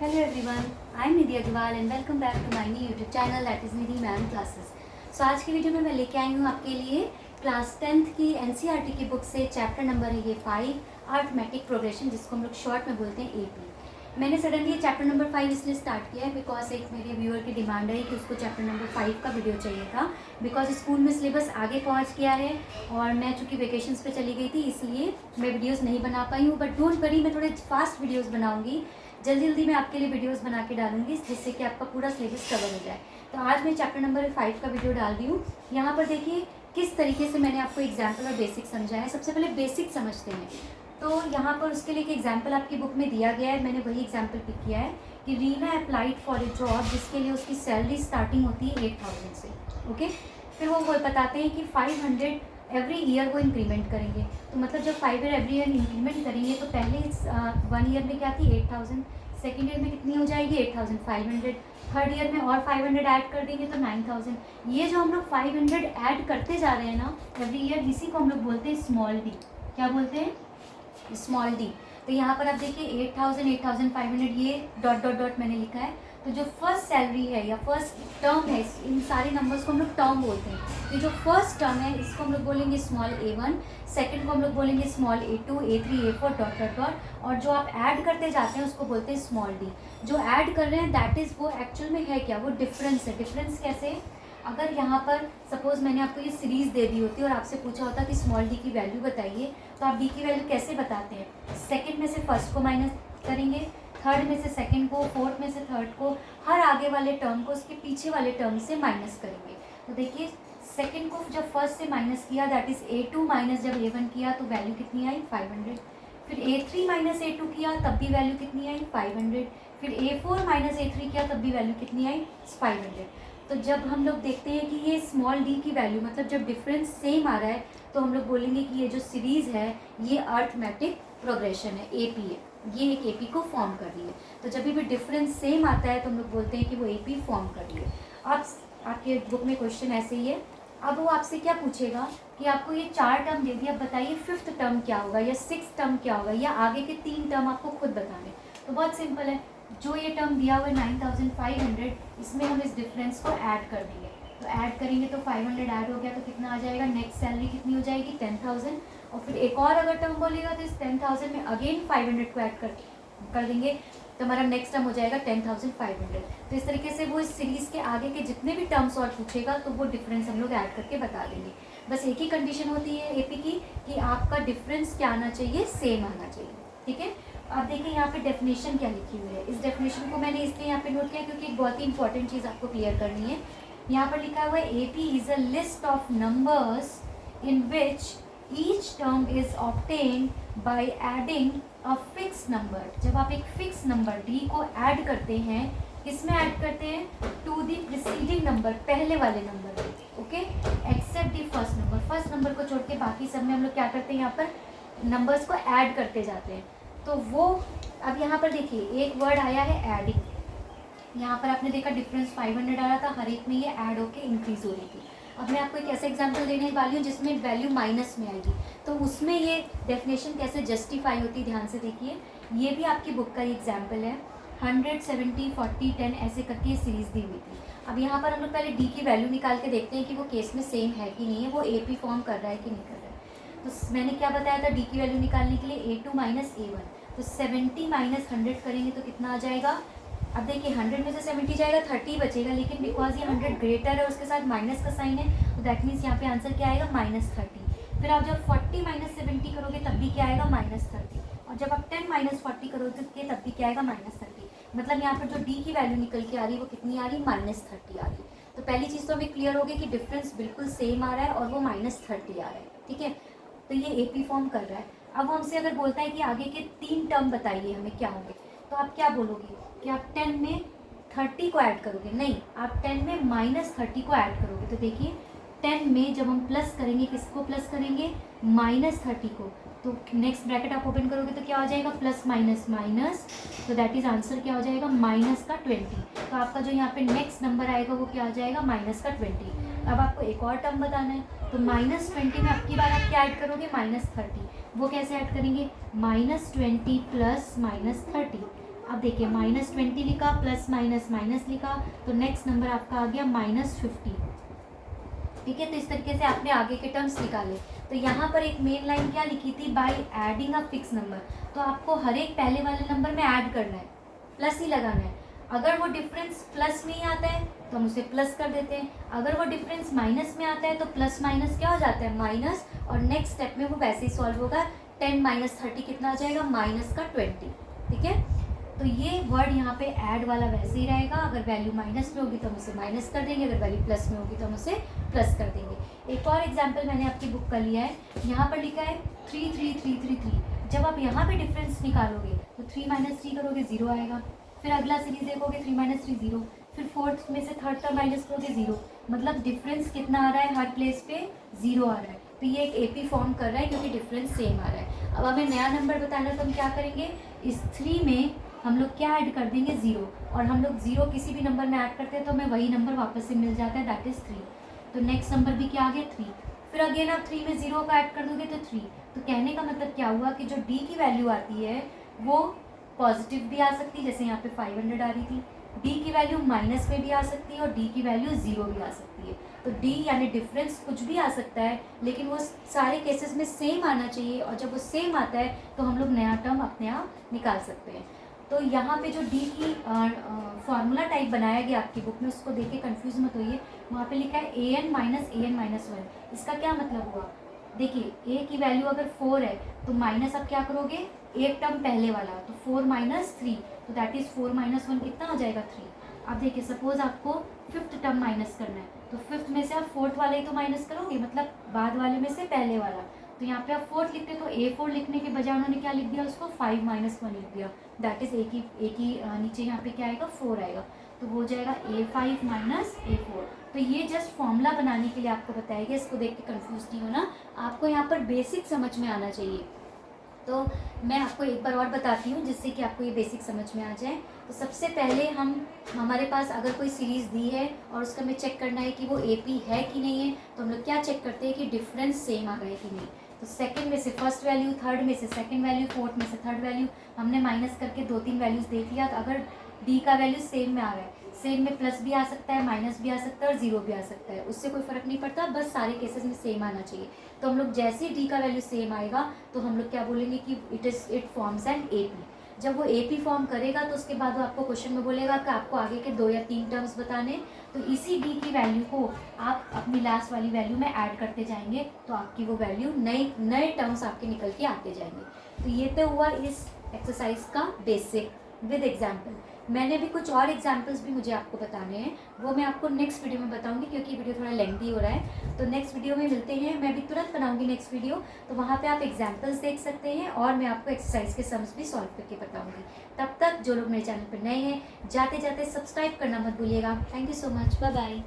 Hello everyone, I am Nidhi Agarwal and welcome back to my new YouTube channel that is Nidhi Ma'am Classes. So आज की video में मैं लेके आई हूँ आपके लिए क्लास 10th की NCERT की बुक से चैप्टर नंबर है ये 5 अर्थमेटिक प्रोग्रेशन, जिसको हम लोग शॉर्ट में बोलते हैं AP। मैंने सडनली ये चैप्टर नंबर 5 इसलिए स्टार्ट किया है बिकॉज एक मेरे व्यूअर की डिमांड है कि उसको चैप्टर नंबर 5 का वीडियो चाहिए था, बिकॉज स्कूल में सिलेबस आगे पहुंच गया है और मैं चूँकि वेकेशंस पे चली गई थी इसलिए मैं वीडियोस नहीं बना पाई हूँ। बट डोंट वरी, मैं थोड़े फास्ट वीडियोस बनाऊंगी, जल्दी जल्दी मैं आपके लिए वीडियोस बना के डालूंगी जिससे कि आपका पूरा सिलेबस कवर हो जाए। तो आज मैं चैप्टर नंबर 5 का वीडियो डाल रही हूँ। यहाँ पर देखिए किस तरीके से मैंने आपको एग्जाम्पल और बेसिक समझाया है। सबसे पहले बेसिक समझते हैं। तो यहाँ पर उसके लिए एक एग्जाम्पल आपकी बुक में दिया गया है, मैंने वही एग्जाम्पल पिक किया है कि Reena applied for a job जिसके लिए उसकी सैलरी स्टार्टिंग होती है 8,000 से। ओके, फिर वो बताते हैं कि 500 एवरी ईयर वो इंक्रीमेंट करेंगे। तो मतलब जब 5 ईयर एवरी ईयर इंक्रीमेंट करेंगे तो पहले 1 ईयर में क्या थी 8,000, सेकेंड ईयर में कितनी हो जाएगी 8,500, थर्ड ईयर में और 500 ऐड कर देंगे तो 9,000। ये जो हम लोग 500 ऐड करते जा रहे हैं ना एवरी ईयर, इसी को हम लोग बोलते हैं स्मॉल डी। क्या बोलते हैं? Small D. तो यहाँ पर आप देखिए 8,000 8,500 ये डॉट डॉट डॉट मैंने लिखा है। तो जो फर्स्ट सैलरी है या फर्स्ट टर्म है, इन सारे नंबर्स को हम लोग टर्म बोलते हैं। तो जो फर्स्ट टर्म है इसको हम लोग बोलेंगे स्मॉल a1, सेकंड को हम लोग बोलेंगे small a2, a3, a4 dot dot dot, और जो आप ऐड करते जाते हैं उसको बोलते हैं स्मॉल डी। जो ऐड कर रहे हैं दैट इज़ वो एक्चुअल में है क्या, वो डिफरेंस है। डिफरेंस कैसे? अगर यहाँ पर सपोज मैंने आपको ये सीरीज़ दे दी होती और आपसे पूछा होता कि स्मॉल डी की वैल्यू बताइए, तो आप डी की वैल्यू कैसे बताते हैं? सेकंड में से फर्स्ट को माइनस करेंगे, थर्ड में से सेकंड को, फोर्थ में से थर्ड को, हर आगे वाले टर्म को उसके पीछे वाले टर्म से माइनस करेंगे। तो देखिए सेकंड को जब फर्स्ट से माइनस किया दैट इज़ a2 माइनस जब a1 किया तो वैल्यू कितनी आई 500। फिर a3 माइनस a2 किया तब भी वैल्यू कितनी आई 500। फिर a4 माइनस a3 किया तब भी वैल्यू कितनी आई 500। तो जब हम लोग देखते हैं कि ये स्मॉल डी की वैल्यू मतलब जब डिफरेंस सेम आ रहा है तो हम लोग बोलेंगे कि ये जो सीरीज़ है ये अर्थमेटिक प्रोग्रेशन है, AP है, ये एक AP को फॉर्म कर रही है। तो जब भी डिफरेंस सेम आता है तो हम लोग बोलते हैं कि वो AP फॉर्म कर रही है। अब आपके बुक में क्वेश्चन ऐसे ही है। अब वो आपसे क्या पूछेगा कि आपको ये 4 टर्म दे दिया, अब बताइए 5th टर्म क्या होगा या 6th टर्म क्या होगा, या आगे के 3 टर्म आपको खुद बताने। तो बहुत सिंपल है, जो ये टर्म दिया हुआ है 9,500, इसमें हम इस डिफरेंस को ऐड कर देंगे। तो ऐड करेंगे तो 500 ऐड हो गया तो कितना आ जाएगा, नेक्स्ट सैलरी कितनी हो जाएगी 10,000। और फिर एक और अगर टर्म बोलेगा तो इस 10,000 में अगेन 500 को ऐड कर देंगे तो हमारा नेक्स्ट टर्म हो जाएगा 10,500। तो इस तरीके से वो इस सीरीज़ के आगे के जितने भी टर्म्स और पूछेगा तो वो डिफरेंस हम लोग ऐड करके बता देंगे। बस एक ही कंडीशन होती है AP की कि आपका डिफरेंस क्या आना चाहिए, सेम आना चाहिए। ठीक है, आप देखिए यहाँ पे डेफिनेशन क्या लिखी हुई है। इस डेफिनेशन को मैंने इसलिए यहाँ पे नोट किया क्योंकि एक बहुत ही इंपॉर्टेंट चीज़ आपको क्लियर करनी है। यहाँ पर लिखा हुआ है AP is a list of numbers in which each term is obtained by adding a fix number. जब आप एक फिक्स नंबर D को ऐड करते हैं, किसमें ऐड करते हैं? टू दी प्रिसीडिंग नंबर, पहले वाले नंबर में। Okay, except the first number, first number को छोड़ के बाकी सब में हम लोग क्या करते हैं, यहाँ पर नंबर्स को ऐड करते जाते हैं। तो वो अब यहाँ पर देखिए एक वर्ड आया है एडिंग। यहाँ पर आपने देखा डिफरेंस 500 आ रहा था, हर एक में ये ऐड होके इंक्रीज हो रही थी। अब मैं आपको एक ऐसा एग्जांपल देने वाली हूँ जिसमें वैल्यू माइनस में आएगी, तो उसमें ये डेफिनेशन कैसे जस्टिफाई होती है, ध्यान से देखिए। ये भी आपकी बुक का ही एग्जाम्पल है। 100 70 40 10 ऐसे करके ये सीरीज़ दी हुई थी। अब यहाँ पर हम लोग पहले D की वैल्यू निकाल के देखते हैं कि वो केस में सेम है कि नहीं है, वो AP फॉर्म कर रहा है कि नहीं कर रहा है। तो मैंने क्या बताया था D की वैल्यू निकालने के लिए A2 माइनस A1। तो 70 माइनस 100 करेंगे तो कितना आ जाएगा? अब देखिए 100 में से 70 जाएगा 30 बचेगा, लेकिन बिकॉज ये 100 ग्रेटर है उसके साथ माइनस का साइन है तो दैट मीन्स यहाँ पे आंसर क्या आएगा -30। फिर आप जब 40 माइनस 70 करोगे तब भी क्या आएगा -30, और जब आप 10 माइनस 40 करोगे तब भी क्या आएगा -30। मतलब यहाँ पर जो D की वैल्यू निकल के आ रही है वो कितनी आ रही है, -30 आ रही है। तो पहली चीज़ तो हमें क्लियर हो गई कि डिफरेंस बिल्कुल सेम आ रहा है और वो -30 आ रहा है। ठीक है, तो ये AP फॉर्म कर रहा है। अब हमसे अगर बोलता है कि आगे के 3 टर्म बताइए हमें क्या होंगे, तो आप क्या बोलोगे कि आप 10 में 30 को ऐड करोगे? नहीं, आप 10 में -30 को ऐड करोगे। तो देखिए 10 में जब हम प्लस करेंगे, किसको प्लस करेंगे? -30 को। तो नेक्स्ट ब्रैकेट आप ओपन करोगे तो क्या हो जाएगा, प्लस माइनस माइनस, तो दैट इज आंसर क्या हो जाएगा, -20। तो आपका जो यहाँ पे नेक्स्ट नंबर आएगा वो क्या हो जाएगा, -20। अब आपको एक और टर्म बताना है तो -20 में अब की बार आप क्या ऐड करोगे, -30। वो कैसे ऐड करेंगे, -20 प्लस -30। अब देखिए -20 लिखा, प्लस माइनस माइनस लिखा, तो नेक्स्ट नंबर आपका आ गया -50। ठीक है, तो इस तरीके से आपने आगे के टर्म्स निकाले। तो यहाँ पर एक मेन लाइन क्या लिखी थी, by adding a fix number. तो आपको हर एक पहले वाले नंबर में ऐड करना है, प्लस ही लगाना है। अगर वो डिफरेंस प्लस में ही आता है तो हम उसे प्लस कर देते हैं, अगर वो डिफरेंस माइनस में आता है तो प्लस माइनस क्या हो जाता है, माइनस, और नेक्स्ट स्टेप में वो वैसे ही सॉल्व होगा। 10 - 30 कितना आ जाएगा, -20। ठीक है, तो ये वर्ड यहाँ पे ऐड वाला वैसे ही रहेगा। अगर वैल्यू माइनस में होगी तो हम उसे माइनस कर देंगे, अगर वैल्यू प्लस में होगी तो हम उसे प्लस कर देंगे। एक और एग्जांपल मैंने आपकी बुक का लिया है, यहाँ पर लिखा है 3 3 3 3 3। जब आप यहाँ पे डिफरेंस निकालोगे तो 3 - 3 करोगे 0 आएगा, फिर अगला सीरीज देखोगे 3 - 3 0, फिर फोर्थ में से थर्ड टर्म माइनस करोगे 0। मतलब डिफरेंस कितना आ रहा है, हर प्लेस पे 0 आ रहा है। तो ये एक AP फॉर्म कर रहा है क्योंकि डिफरेंस सेम आ रहा है। अब हमें नया नंबर बताना है तो हम क्या करेंगे, इस 3 में हम लोग क्या ऐड कर देंगे, 0, और हम लोग 0 किसी भी नंबर में ऐड करते हैं तो हमें वही नंबर वापस से मिल जाता है, दैट इज़ 3। तो नेक्स्ट नंबर भी क्या आ गया, 3। फिर अगेन आप 3 में 0 का ऐड कर दोगे तो 3। तो कहने का मतलब क्या हुआ कि जो D की वैल्यू आती है वो पॉजिटिव भी आ सकती है, जैसे यहाँ पे 500 आ रही थी। D की वैल्यू माइनस में भी आ सकती है और D की वैल्यू 0 भी आ सकती है। तो D यानी डिफरेंस कुछ भी आ सकता है, लेकिन वो सारे केसेस में सेम आना चाहिए, और जब वो सेम आता है तो हम लोग नया टर्म अपने आप निकाल सकते हैं। तो यहाँ पे जो D की फार्मूला टाइप बनाया गया आपकी बुक में, उसको देख के कन्फ्यूज मत होइए। वहाँ पे लिखा है an - an - 1। इसका क्या मतलब हुआ, देखिए A की वैल्यू अगर 4 है तो माइनस आप क्या करोगे, एक टर्म पहले वाला, तो 4 - 3, तो दैट इज़ 4 - 1 कितना हो जाएगा, 3। अब देखिए सपोज आपको फिफ्थ टर्म माइनस करना है, तो फिफ्थ में से आप फोर्थ वाले ही तो माइनस करोगे, मतलब बाद वाले में से पहले वाला। तो यहाँ पे आप फोर्थ लिखते तो A4 लिखने के बजाय उन्होंने क्या लिख दिया, उसको 5 - 1 लिख दिया, दैट इज़ A की नीचे यहाँ पे क्या आएगा, 4 आएगा, तो हो जाएगा A5 - A4। तो ये जस्ट फॉर्मूला बनाने के लिए आपको बताया गया, इसको देख के कन्फ्यूज नहीं होना, आपको यहाँ पर बेसिक समझ में आना चाहिए। तो मैं आपको एक बार और बताती हूँ जिससे कि आपको ये बेसिक समझ में आ जाए। तो सबसे पहले हमारे पास अगर कोई सीरीज़ दी है और उसका हमें चेक करना है कि वो AP है कि नहीं है, तो हम लोग क्या चेक करते हैं कि डिफरेंस सेम आ रहा है कि नहीं। तो सेकंड में से फर्स्ट वैल्यू, थर्ड में से सेकंड वैल्यू, फोर्थ में से थर्ड वैल्यू, हमने माइनस करके 2-3 वैल्यूज़ देख लिया। तो अगर D का वैल्यू सेम में आ रहा है, सेम में प्लस भी आ सकता है, माइनस भी आ सकता है और 0 भी आ सकता है, उससे कोई फ़र्क नहीं पड़ता, बस सारे केसेस में सेम आना चाहिए। तो हम लोग जैसे ही D का वैल्यू सेम आएगा तो हम लोग क्या बोलेंगे कि इट फॉर्म्स एन AP। जब वो AP फॉर्म करेगा तो उसके बाद वो आपको क्वेश्चन में बोलेगा कि आपको आगे के 2 या 3 टर्म्स बताने, तो इसी D की वैल्यू को आप अपनी लास्ट वाली वैल्यू में ऐड करते जाएंगे, तो आपकी वो वैल्यू नए टर्म्स आपके निकल के आते जाएंगे। तो ये तो हुआ इस एक्सरसाइज का बेसिक विद एग्जाम्पल। मैंने भी कुछ और एग्जाम्पल्स भी मुझे आपको बताने हैं, वो मैं आपको नेक्स्ट वीडियो में बताऊंगी क्योंकि वीडियो थोड़ा लेंथी हो रहा है। तो नेक्स्ट वीडियो में मिलते हैं, मैं भी तुरंत बनाऊंगी नेक्स्ट वीडियो, तो वहाँ पे आप एग्जाम्पल्स देख सकते हैं और मैं आपको एक्सरसाइज के सम्स भी सॉल्व करके बताऊंगी। तब तक जो लोग मेरे चैनल पर नए हैं, जाते जाते सब्सक्राइब करना मत भूलिएगा। Thank you so much, bye bye.